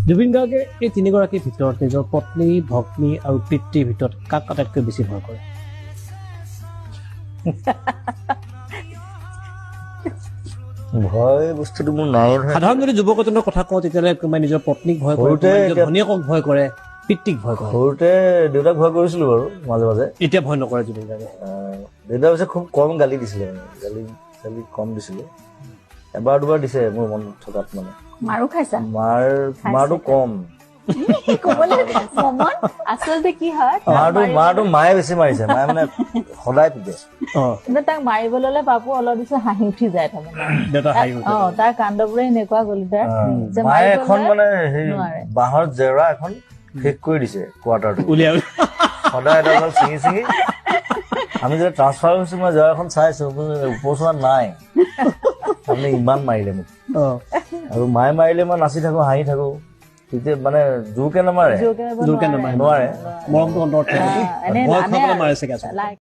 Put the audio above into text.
জুবিন গাৰ্গে এই তিনিগৰাকীৰ ভিতৰত নিজৰ পত্নী ভগ্নী আৰু পিতৃৰ ভিতৰত কাক আটাইতকৈ বেছি ভয় কৰে ভয় বস্তুটো মোৰ নাই নহয় সাধাৰণ যদি যুৱকজনৰ কথা কওঁ তেতিয়াহ'লে কোনোবাই নিজৰ পত্নীক ভয় কৰে সৰুতে কোনোবাই নিজৰ এতিয়া- ভনীয়েকক ভয় কৰে পিতৃক ভয় কৰে সৰুতে দেউতাক ভয় কৰিছিলো বাৰু মাজে মাজে এতিয়া ভয় নকৰে জুবিন গাৰ্গে দেউতা পিছে খুব কম গালি দিছিলে মানে গালি কম দিছিলে এবাৰ দুবাৰ দিছে মোৰ মনত থকাত মানে মাৰো খাইছা মাৰটো কম ক'বলৈ মমন আচলতে কি হয় মাৰটো মায়ে বেছি মাৰিছে মায়ে মানে সদায় পিটে কিন্তু তাক মাৰিব ললে বাবু অলপ দিছে হাঁহি উঠি যায় তাৰমানে দেউতা হাঁহি উঠে তাৰ কাণ্ডবোৰে এনেকুৱা গলিদাৰ যে মায়ে মাৰিব এখন ললে মানে হেৰি নোৱাৰে। বাঁহৰ জেওৰা এখন শেষ কৰি দিছে কোৱাৰ্টাৰটো উলিয়াই সদায় এটা এডাল ছিঙি আমি যেতিয়া ট্ৰান্সফাৰ হৈছো মই জেওৰাখন চাইছো ওপৰচোৱা নাই আপুনি ইমান মাৰিলে মোক আৰু মায়ে মাৰিলে মই নাচি থাকো হাঁহি থাকো তেতিয়া মানে জোৰকে নামাৰে জোৰকে জোৰকে নামাৰে নোৱাৰে মৰমটো অন্তৰত থাকে এনে ভয় আনে খাবলৈ মাৰে চাগে আচলতে। লাইক